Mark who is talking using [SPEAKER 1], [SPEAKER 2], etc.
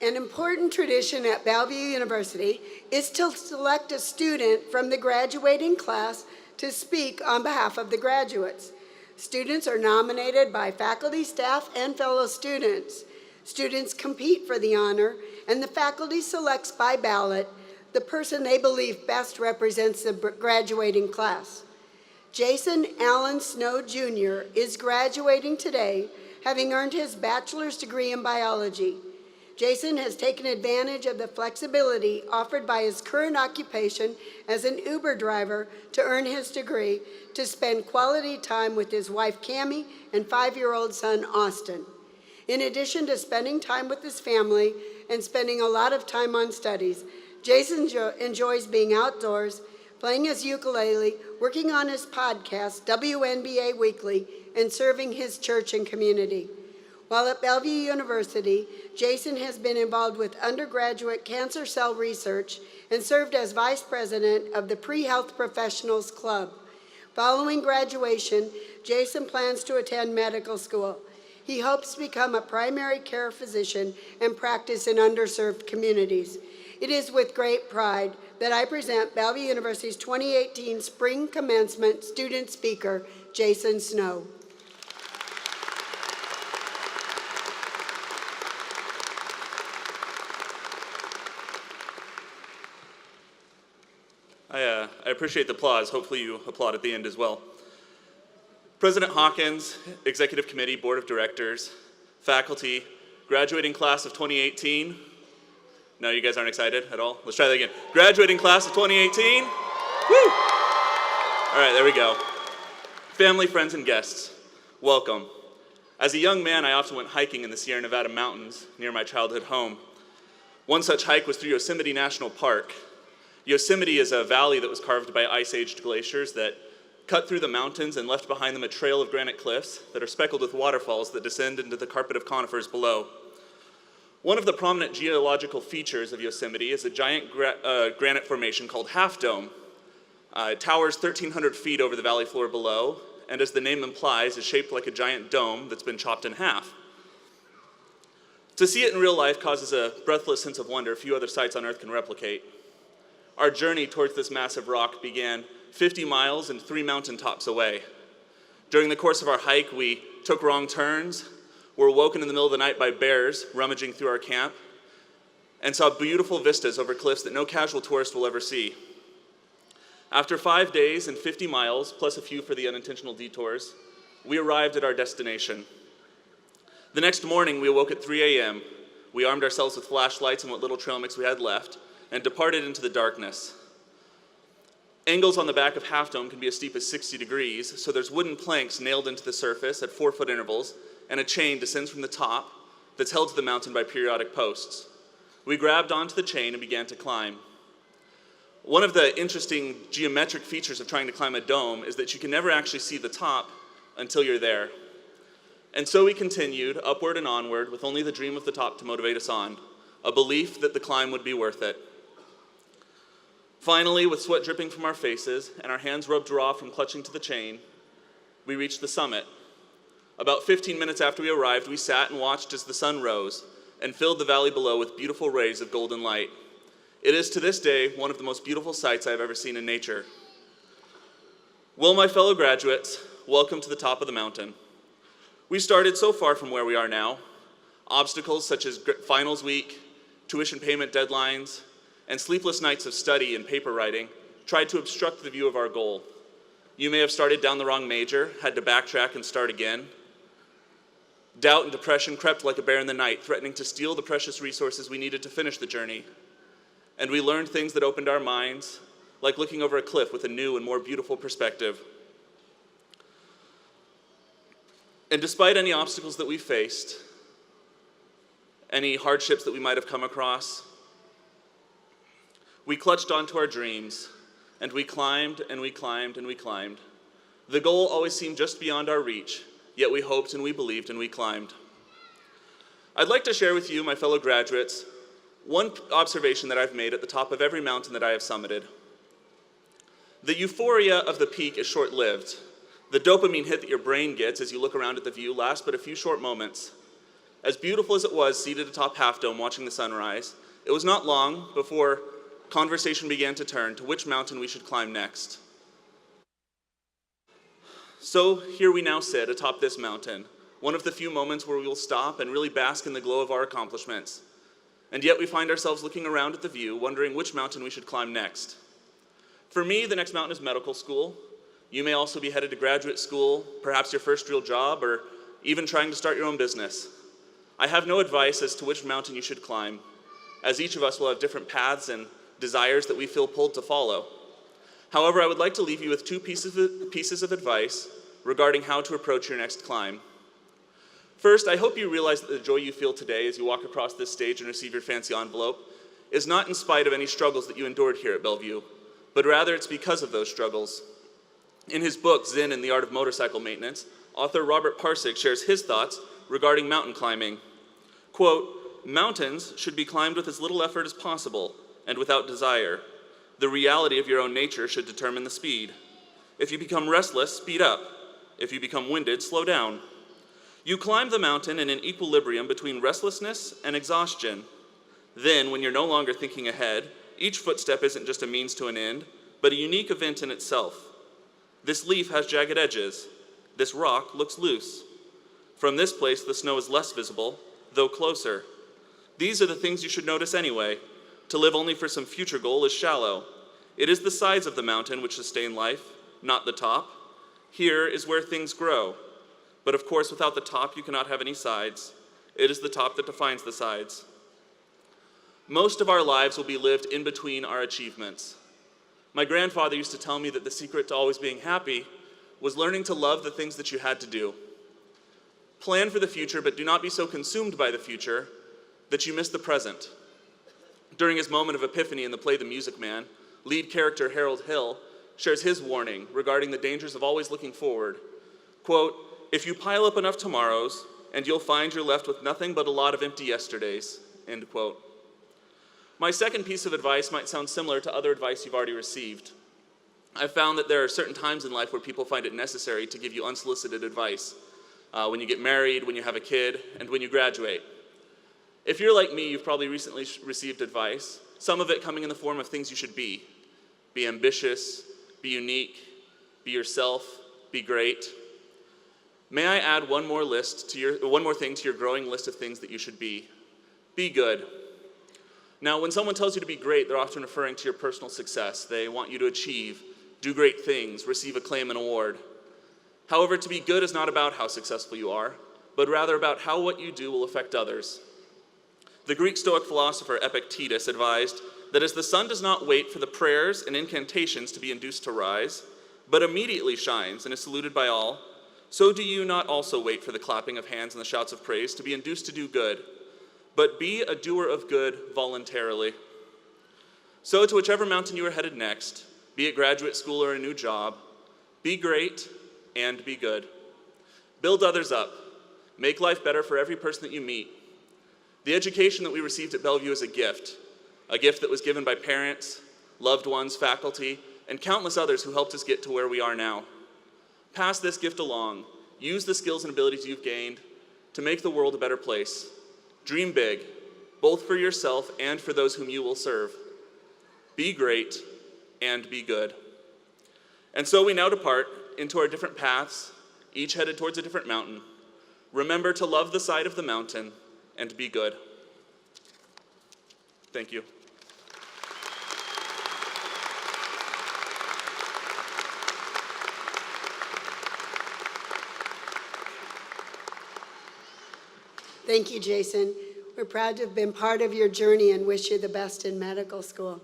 [SPEAKER 1] An important tradition at Bellevue University is to select a student from the graduating class to speak on behalf of the graduates. Students are nominated by faculty, staff, and fellow students. Students compete for the honor, and the faculty selects by ballot the person they believe best represents the graduating class. Jason Allen Snow Jr. is graduating today, having earned his bachelor's degree in biology. Jason has taken advantage of the flexibility offered by his current occupation as an Uber driver to earn his degree, to spend quality time with his wife Cammie and 5-year-old son Austin. In addition to spending time with his family and spending a lot of time on studies, Jason enjoys being outdoors, playing his ukulele, working on his podcast, WNBA Weekly, and serving his church and community. While at Bellevue University, Jason has been involved with undergraduate cancer cell research and served as vice president of the Pre-Health Professionals Club. Following graduation, Jason plans to attend medical school. He hopes to become a primary care physician and practice in underserved communities. It is with great pride that I present Bellevue University's 2018 Spring Commencement student speaker, Jason Snow.
[SPEAKER 2] I appreciate the applause. Hopefully you applaud at the end as well. President Hawkins, Executive Committee, Board of Directors, faculty, graduating class of 2018. No, you guys aren't excited at all? Let's try that again. Graduating class of 2018. Woo! All right, there we go. Family, friends, and guests, welcome. As a young man, I often went hiking in the Sierra Nevada mountains near my childhood home. One such hike was through Yosemite National Park. Yosemite is a valley that was carved by ice-aged glaciers that cut through the mountains and left behind them a trail of granite cliffs that are speckled with waterfalls that descend into the carpet of conifers below. One of the prominent geological features of Yosemite is a giant granite formation called Half Dome. It towers 1,300 feet over the valley floor below, and as the name implies, is shaped like a giant dome that's been chopped in half. To see it in real life causes a breathless sense of wonder few other sites on Earth can replicate. Our journey towards this massive rock began 50 miles and 3 mountaintops away. During the course of our hike, we took wrong turns, were woken in the middle of the night by bears rummaging through our camp, and saw beautiful vistas over cliffs that no casual tourist will ever see. After 5 days and 50 miles, plus a few for the unintentional detours, we arrived at our destination. The next morning, we awoke at 3 a.m. We armed ourselves with flashlights and what little trail mix we had left, and departed into the darkness. Angles on the back of Half Dome can be as steep as 60 degrees, so there's wooden planks nailed into the surface at 4-foot intervals, and a chain descends from the top that's held to the mountain by periodic posts. We grabbed onto the chain and began to climb. One of the interesting geometric features of trying to climb a dome is that you can never actually see the top until you're there. And so we continued upward and onward with only the dream of the top to motivate us on, a belief that the climb would be worth it. Finally, with sweat dripping from our faces and our hands rubbed raw from clutching to the chain, we reached the summit. About 15 minutes after we arrived, we sat and watched as the sun rose and filled the valley below with beautiful rays of golden light. It is to this day one of the most beautiful sights I've ever seen in nature. Well, my fellow graduates, welcome to the top of the mountain. We started so far from where we are now. Obstacles such as finals week, tuition payment deadlines, and sleepless nights of study and paper writing tried to obstruct the view of our goal. You may have started down the wrong major, had to backtrack and start again. Doubt and depression crept like a bear in the night, threatening to steal the precious resources we needed to finish the journey. And we learned things that opened our minds, like looking over a cliff with a new and more beautiful perspective. And despite any obstacles that we faced, any hardships that we might have come across, we clutched onto our dreams, and we climbed and we climbed and we climbed. The goal always seemed just beyond our reach, yet we hoped and we believed and we climbed. I'd like to share with you, my fellow graduates, one observation that I've made at the top of every mountain that I have summited. The euphoria of the peak is short-lived. The dopamine hit that your brain gets as you look around at the view lasts but a few short moments. As beautiful as it was seated atop Half Dome watching the sunrise, it was not long before conversation began to turn to which mountain we should climb next. So here we now sit atop this mountain, one of the few moments where we will stop and really bask in the glow of our accomplishments. And yet we find ourselves looking around at the view, wondering which mountain we should climb next. For me, the next mountain is medical school. You may also be headed to graduate school, perhaps your first real job, or even trying to start your own business. I have no advice as to which mountain you should climb, as each of us will have different paths and desires that we feel pulled to follow. However, I would like to leave you with two pieces of advice regarding how to approach your next climb. First, I hope you realize that the joy you feel today as you walk across this stage and receive your fancy envelope is not in spite of any struggles that you endured here at Bellevue, but rather it's because of those struggles. In his book, Zen and the Art of Motorcycle Maintenance, author Robert Parsig shares his thoughts regarding mountain climbing. Quote, "Mountains should be climbed with as little effort as possible and without desire. The reality of your own nature should determine the speed. If you become restless, speed up. If you become winded, slow down. You climb the mountain in an equilibrium between restlessness and exhaustion. Then, when you're no longer thinking ahead, each footstep isn't just a means to an end, but a unique event in itself. This leaf has jagged edges. This rock looks loose. From this place, the snow is less visible, though closer. These are the things you should notice anyway. To live only for some future goal is shallow. It is the sides of the mountain which sustain life, not the top. Here is where things grow. But of course, without the top, you cannot have any sides. It is the top that defines the sides. Most of our lives will be lived in between our achievements. My grandfather used to tell me that the secret to always being happy was learning to love the things that you had to do. Plan for the future, but do not be so consumed by the future that you miss the present. During his moment of epiphany in the play The Music Man, lead character Harold Hill shares his warning regarding the dangers of always looking forward. Quote, "If you pile up enough tomorrows, and you'll find you're left with nothing but a lot of empty yesterdays," end quote. My second piece of advice might sound similar to other advice you've already received. I've found that there are certain times in life where people find it necessary to give you unsolicited advice. When you get married, when you have a kid, and when you graduate. If you're like me, you've probably recently received advice, some of it coming in the form of things you should be. Be ambitious, be unique, be yourself, be great. May I add one more thing to your growing list of things that you should be. Be good. Now, when someone tells you to be great, they're often referring to your personal success. They want you to achieve, do great things, receive acclaim and award. However, to be good is not about how successful you are, but rather about how what you do will affect others. The Greek Stoic philosopher Epictetus advised that as the sun does not wait for the prayers and incantations to be induced to rise, but immediately shines and is saluted by all, so do you not also wait for the clapping of hands and the shouts of praise to be induced to do good, but be a doer of good voluntarily. So to whichever mountain you are headed next, be it graduate school or a new job, be great and be good. Build others up. Make life better for every person that you meet. The education that we received at Bellevue is a gift that was given by parents, loved ones, faculty, and countless others who helped us get to where we are now. Pass this gift along. Use the skills and abilities you've gained to make the world a better place. Dream big, both for yourself and for those whom you will serve. Be great and be good. And so we now depart into our different paths, each headed towards a different mountain. Remember to love the side of the mountain and be good. Thank you.
[SPEAKER 1] Thank you, Jason. We're proud to have been part of your journey and wish you the best in medical school.